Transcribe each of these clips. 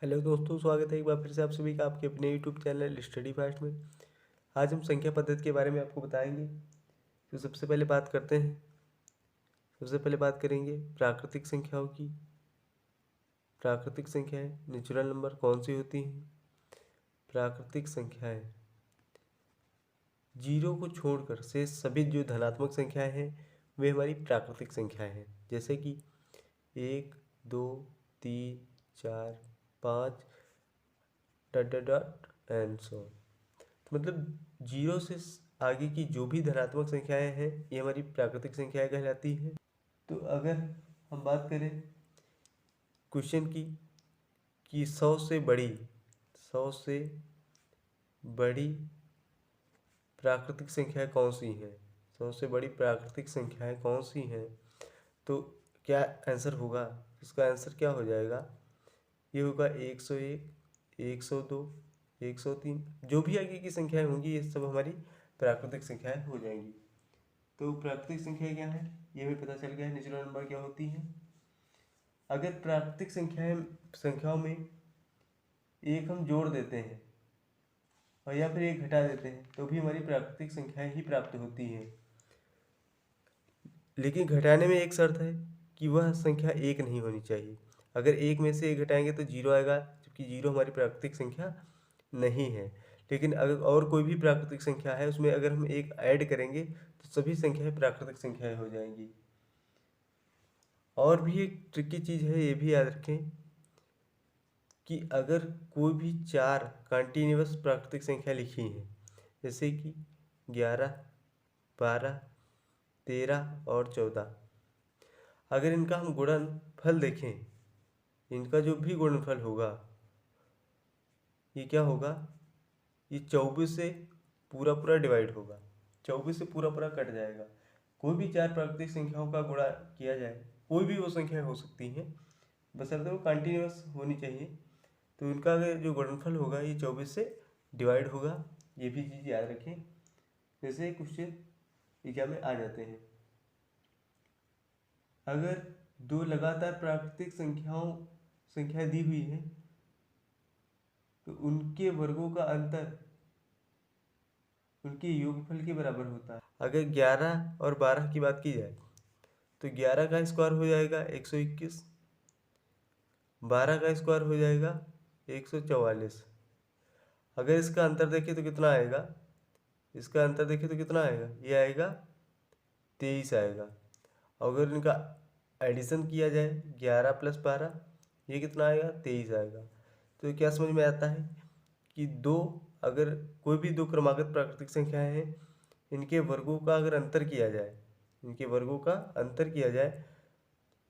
Hello दोस्तों, स्वागत है एक बार फिर से आप सभी का आपके अपने यूट्यूब चैनल स्टडी फास्ट में। आज हम संख्या पद्धति के बारे में आपको बताएंगे। तो सबसे पहले बात करते हैं। सबसे पहले बात करेंगे प्राकृतिक संख्याओं की। प्राकृतिक संख्याएं नेचुरल नंबर कौन सी होती हैं? प्राकृतिक संख्याएं जीरो को छोड़कर से सभी जो धनात्मक संख्याएं हैं वे हमारी प्राकृतिक संख्याएं हैं। जैसे कि 1, 2, 3, 4, 5 dot dot dot and so. तो मतलब जीरो से आगे की जो भी धनात्मक संख्याएं हैं ये हमारी प्राकृतिक संख्याएं कहलाती हैं। तो अगर हम बात करें क्वेश्चन की कि 100 से बड़ी प्राकृतिक संख्याएं कौन सी हैं, 100 से बड़ी प्राकृतिक संख्याएं कौन सी हैं, तो क्या आंसर होगा? इसका आंसर क्या हो जाएगा? ये होगा 101, 102, 103। जो भी आगे की संख्याएं होंगी ये सब हमारी प्राकृतिक संख्याएं हो जाएंगी। तो प्राकृतिक संख्या क्या है ये हमें पता चल गया है। नेचुरल नंबर क्या होती है? अगर प्राकृतिक संख्याओं में एक हम जोड़ देते हैं और या फिर एक घटा देते हैं तो भी हमारी प्राकृतिक संख्याएं ही प्राप्त होती हैं। लेकिन घटाने में एक शर्त है कि वह संख्या एक नहीं होनी चाहिए। अगर एक में से एक घटाएंगे तो जीरो आएगा, जबकि जीरो हमारी प्राकृतिक संख्या नहीं है। लेकिन अगर और कोई भी प्राकृतिक संख्या है उसमें अगर हम एक ऐड करेंगे तो सभी संख्याएं प्राकृतिक संख्याएं हो जाएंगी। और भी एक ट्रिकी चीज़ है, ये भी याद रखें कि अगर कोई भी चार कंटिन्यूअस प्राकृतिक संख्या लिखी हैं, जैसे कि 11, 12, 13 और 14, अगर इनका हम गुणनफल देखें, इनका जो भी गुणनफल होगा ये क्या होगा? ये 24 से पूरा पूरा डिवाइड होगा, 24 से पूरा पूरा कट जाएगा। कोई भी चार प्राकृतिक संख्याओं का गुणा किया जाए, कोई भी वो संख्या हो सकती हैं, बशर्ते वो कंटिन्यूअस होनी चाहिए, तो इनका अगर जो गुणनफल होगा ये 24 से डिवाइड होगा। ये भी चीज़ याद रखें। जैसे क्वेश्चन एग्जाम में आ जाते हैं, अगर दो लगातार प्राकृतिक संख्याएं दी हुई हैं तो उनके वर्गों का अंतर उनके योगफल के बराबर होता है। अगर 11 और 12 की बात की जाए तो 11 का स्क्वायर हो जाएगा 121, 12 का स्क्वायर हो जाएगा 144। अगर इसका अंतर देखें तो कितना आएगा? इसका अंतर देखें तो कितना आएगा? ये आएगा 23 आएगा। अगर इनका एडिशन किया जाए 11 + 12, ये कितना आएगा? 23 आएगा। तो क्या समझ में आता है कि अगर कोई भी दो क्रमागत प्राकृतिक संख्याएं हैं, इनके वर्गों का अगर अंतर किया जाए, इनके वर्गों का अंतर किया जाए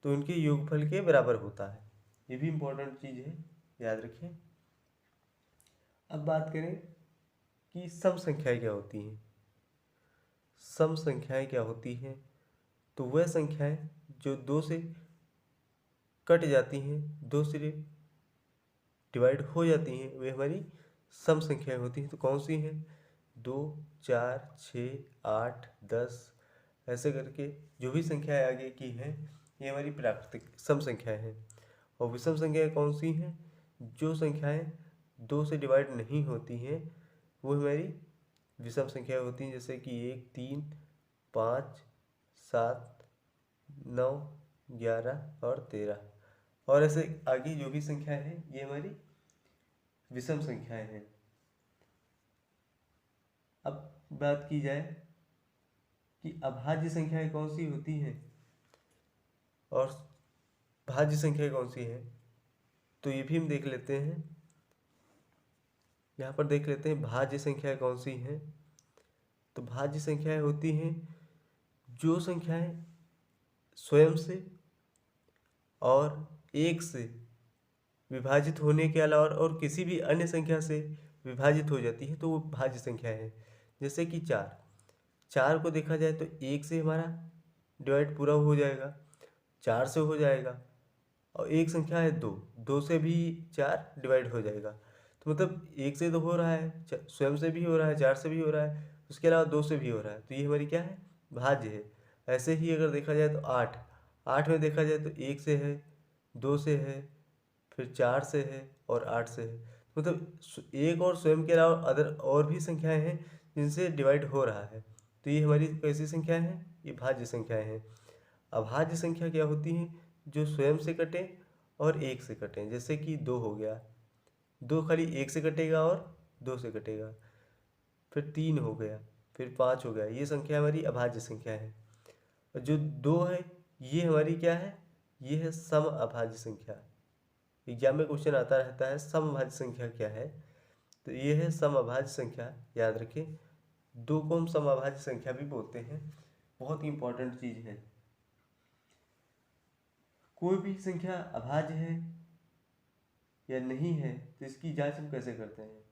तो इनके योगफल के बराबर होता है। ये भी इम्पोर्टेंट चीज़ है, याद रखें। अब बात करें कि सम संख्याएं क्या होती हैं। सम संख्याएं क्या होती हैं? तो वह संख्याएं जो दो से कट जाती हैं, दो से डिवाइड हो जाती हैं, वे हमारी सम संख्याएं होती हैं। तो कौन सी हैं? 2, 4, 6, 8, 10, ऐसे करके जो भी संख्याएं आगे की हैं ये हमारी प्राकृतिक सम संख्याएं हैं। और विषम संख्याएं कौन सी हैं? जो संख्याएं दो से डिवाइड नहीं होती हैं वो हमारी विषम संख्याएं होती हैं। जैसे कि 1, 3, 5, 7, 9, 11 और 13, और ऐसे आगे जो भी संख्याएं हैं ये हमारी विषम संख्याएं हैं। अब बात की जाए कि अभाज्य संख्याएं कौन सी होती हैं और भाज्य संख्याएं कौन सी हैं, तो ये भी हम देख लेते हैं। यहाँ पर देख लेते हैं भाज्य संख्याएं कौन सी हैं। तो भाज्य संख्याएं होती हैं जो संख्याएं स्वयं से और एक से विभाजित होने के अलावा और किसी भी अन्य संख्या से विभाजित हो जाती है तो वो भाज्य संख्याएं हैं। जैसे कि 4 को देखा जाए तो एक से हमारा डिवाइड पूरा हो जाएगा, 4 से हो जाएगा। और एक संख्या है 2 से भी 4 डिवाइड हो जाएगा। तो मतलब एक से तो हो रहा है, स्वयं से भी हो रहा है, 4 से भी हो रहा है, उसके अलावा 2 से भी हो रहा है, तो ये हमारी क्या है? भाज्य है। ऐसे ही अगर देखा जाए तो 8 में देखा जाए तो एक से है, 2 से है, फिर 4 से है और 8 से है। मतलब एक और स्वयं के अलावा अदर और भी संख्याएं हैं जिनसे डिवाइड हो रहा है। तो ये हमारी कैसी संख्याएं हैं? ये भाज्य संख्याएं हैं। अभाज्य संख्या क्या होती हैं? जो स्वयं से कटे और एक से कटें। जैसे कि 2 हो गया, 2 खाली एक से कटेगा और 2 से कटेगा। फिर 3 हो गया, फिर 5 हो गया। ये संख्या हमारी अभाज्य संख्या है। और जो 2 है ये हमारी क्या है? ये है सम अभाज्य संख्या। एग्जाम में क्वेश्चन आता रहता है सम अभाज्य संख्या क्या है, तो ये है सम अभाज्य संख्या। याद रखें, 2 को हम सम अभाज्य संख्या भी बोलते हैं। बहुत ही इंपॉर्टेंट चीज है। कोई भी संख्या अभाज्य है या नहीं है तो इसकी जांच हम कैसे करते हैं?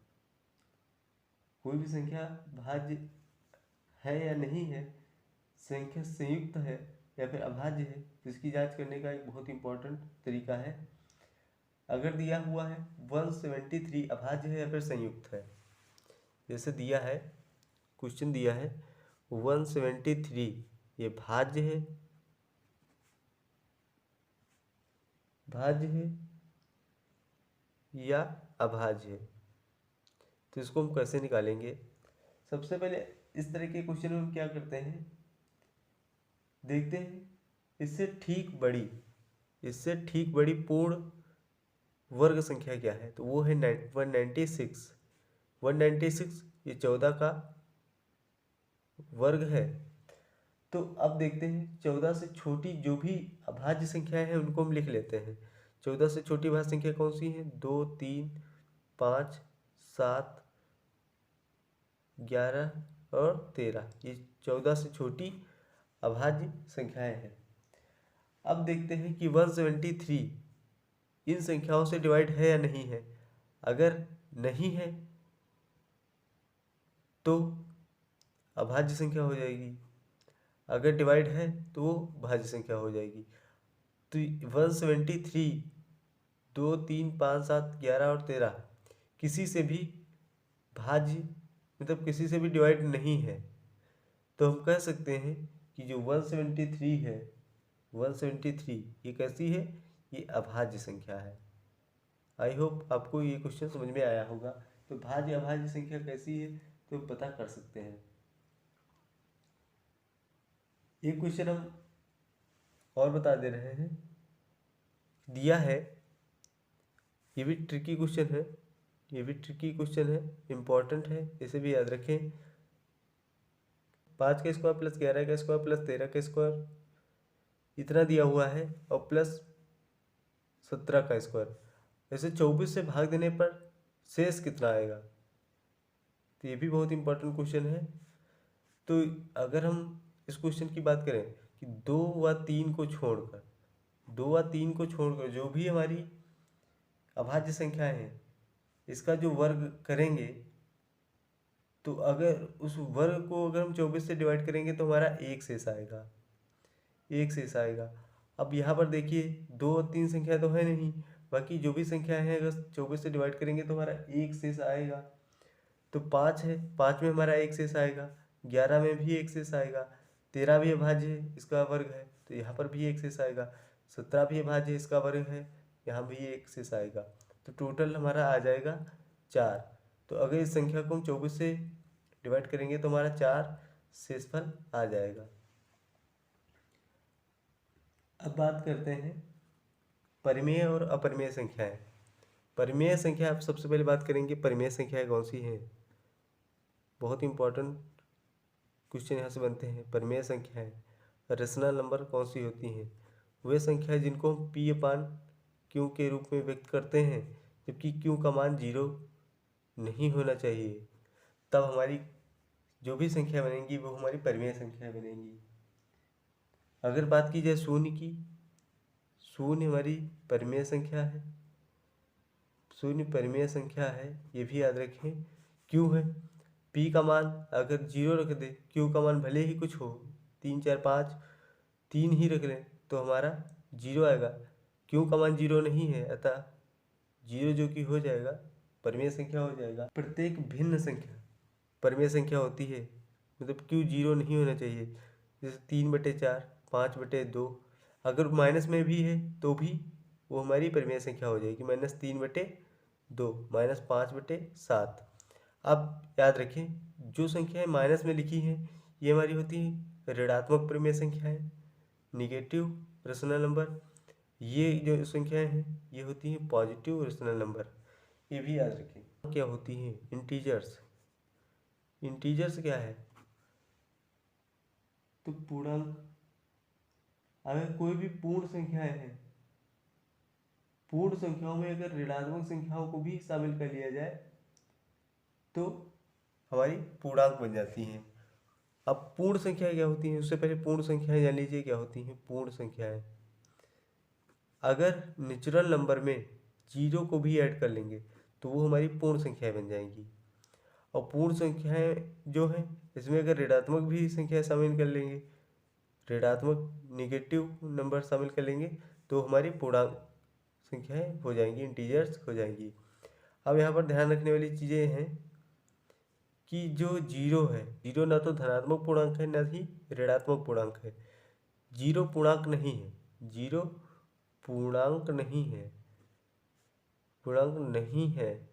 कोई भी संख्या भाज्य है या नहीं है, संख्या संयुक्त है या फिर अभाज्य है, तो इसकी जांच करने का एक बहुत इंपॉर्टेंट तरीका है। अगर दिया हुआ है 173 अभाज्य है या फिर संयुक्त है, जैसे दिया है, क्वेश्चन दिया है 173 ये भाज्य है या अभाज्य है, तो इसको हम कैसे निकालेंगे? सबसे पहले इस तरह के क्वेश्चन में हम क्या करते हैं, देखते हैं इससे ठीक बड़ी पूर्ण वर्ग संख्या क्या है, तो वो है 196। 196 ये 14 का वर्ग है। तो अब देखते हैं 14 से छोटी जो भी अभाज्य संख्याएं हैं उनको हम लिख लेते हैं। 14 से छोटी भाज्य संख्या कौन सी है? 2, 3, 5, 7, 11 और 13। ये 14 से छोटी अभाज्य संख्याएं हैं। अब देखते हैं कि 173 इन संख्याओं से डिवाइड है या नहीं है। अगर नहीं है तो अभाज्य संख्या हो जाएगी, अगर डिवाइड है तो वो भाज्य संख्या हो जाएगी। तो 173 2, 3, 5, 7, 11 और 13 किसी से भी भाज्य मतलब किसी से भी डिवाइड नहीं है, तो हम कह सकते हैं कि जो 173 है, 173 ये कैसी है? ये अभाज्य संख्या है। आई होप आपको ये क्वेश्चन समझ में आया होगा। तो भाज्य अभाज्य संख्या कैसी है तो पता कर सकते हैं। ये क्वेश्चन हम और बता दे रहे हैं, दिया है, ये भी ट्रिकी क्वेश्चन है, इम्पॉर्टेंट है, इसे भी याद रखें। 5 का स्क्वायर प्लस 11 का स्क्वायर प्लस 13 का स्क्वायर इतना दिया हुआ है और प्लस 17 का स्क्वायर। ऐसे 24 से भाग देने पर शेष कितना आएगा? तो ये भी बहुत इंपॉर्टेंट क्वेश्चन है। तो अगर हम इस क्वेश्चन की बात करें कि 2 व 3 को छोड़कर जो भी हमारी अभाज्य संख्याएं हैं इसका जो वर्ग करेंगे, तो अगर उस वर्ग को अगर हम 24 से डिवाइड करेंगे तो हमारा एक शेष आएगा। अब यहाँ पर देखिए 2 और 3 संख्या तो है नहीं, बाकी जो भी संख्या है अगर 24 से डिवाइड करेंगे तो हमारा एक शेष आएगा। तो 5 है, 5 में हमारा एक शेष आएगा, 11 में भी एक शेष आएगा, 13 भी अभाज्य है इसका वर्ग है तो यहाँ पर भी एक शेष आएगा, 17 भी अभाज्य है इसका वर्ग है, यहाँ भी एक शेष आएगा। तो टोटल हमारा आ जाएगा 4। तो अगर इस संख्या को हम 24 से डिवाइड करेंगे तो हमारा 4 शेषफल आ जाएगा। अब बात करते हैं परिमेय और अपरिमेय संख्याएं। परिमेय संख्या आप सबसे पहले बात करेंगे, परिमेय संख्याएं कौन सी हैं? बहुत इंपॉर्टेंट क्वेश्चन यहाँ से बनते हैं। परिमेय संख्याएं रेशनल नंबर कौन सी होती हैं? वे संख्याएं जिनको हम P/Q के रूप में व्यक्त करते हैं, जबकि Q का मान 0 नहीं होना चाहिए, तब हमारी जो भी संख्या बनेंगी वो हमारी परिमेय संख्या बनेंगी। अगर बात की जाए शून्य की, शून्य हमारी परिमेय संख्या है, ये भी याद रखें। Q है, P का मान अगर 0 रख दे, Q का मान भले ही कुछ हो 3, 4, 5, 3 ही रख लें तो हमारा 0 आएगा। Q का मान 0 नहीं है, अतः 0 जो कि हो जाएगा परिमेय संख्या हो जाएगा। प्रत्येक भिन्न संख्या परिमेय संख्या होती है, मतलब Q 0 नहीं होना चाहिए। जैसे 3/4, 5/2, अगर माइनस में भी है तो भी वो हमारी परिमेय संख्या हो जाएगी -3/2 -5/7। अब याद रखें जो संख्याएं माइनस में लिखी हैं ये हमारी होती हैं ऋणात्मक परिमेय संख्याएं, निगेटिव रेशनल नंबर। ये जो संख्याएं हैं ये होती हैं पॉजिटिव रेशनल नंबर। ये भी याद रखें। क्या होती हैं इंटीजर्स। इंटीजर्स क्या है तो पूर्णांक। अगर कोई भी पूर्ण संख्याएं हैं, पूर्ण संख्याओं में अगर ऋणात्मक संख्याओं को भी शामिल कर लिया जाए तो हमारी पूर्णांक बन जाती हैं। अब पूर्ण संख्याएं क्या होती हैं उससे पहले पूर्ण संख्याएं जान लीजिए क्या होती हैं। पूर्ण संख्याएं अगर नेचुरल नंबर में जीरो को भी ऐड कर लेंगे तो वो हमारी पूर्ण संख्याएं बन जाएंगी। और पूर्ण संख्याएं जो हैं इसमें अगर ऋणात्मक भी संख्याएं शामिल कर लेंगे, ऋणात्मक नेगेटिव नंबर शामिल कर लेंगे तो हमारी पूर्णांक संख्याएं हो जाएंगी, इंटीजर्स हो जाएंगी। अब यहाँ पर ध्यान रखने वाली चीज़ें हैं कि जो जीरो है, जीरो ना तो धनात्मक पूर्णांक है ना ही ऋणात्मक पूर्णांक है। जीरो पूर्णांक नहीं है, जीरो पूर्णांक नहीं है, पूर्णांक नहीं है,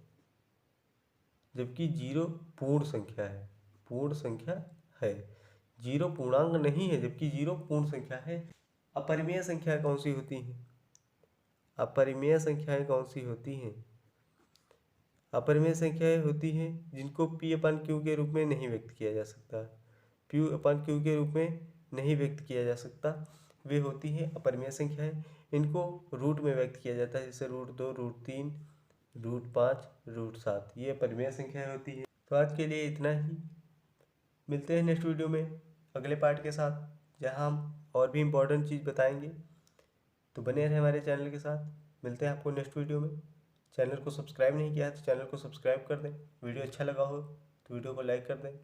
जबकि जीरो पूर्ण संख्या है, पूर्ण संख्या है। जीरो पूर्णांक नहीं है जबकि जीरो पूर्ण संख्या है। अपरिमेय संख्या कौन सी होती हैं। अपरिमेय संख्याएं कौन सी होती हैं। अपरिमेय संख्याएं होती हैं जिनको P/Q के रूप में नहीं व्यक्त किया जा सकता, P/Q के रूप में नहीं व्यक्त किया जा सकता, वे होती हैं अपरिमेय संख्याएं। इनको रूट में व्यक्त किया जाता है, जैसे √2, √3, √5, √7, ये अपरिमेय संख्याएं होती हैं। तो आज के लिए इतना ही। मिलते हैं नेक्स्ट वीडियो में अगले पार्ट के साथ, जहां हम और भी इम्पोर्टेंट चीज़ बताएंगे। तो बने रहें हमारे चैनल के साथ। मिलते हैं आपको नेक्स्ट वीडियो में। चैनल को सब्सक्राइब नहीं किया है तो चैनल को सब्सक्राइब कर दें। वीडियो अच्छा लगा हो तो वीडियो को लाइक कर दें।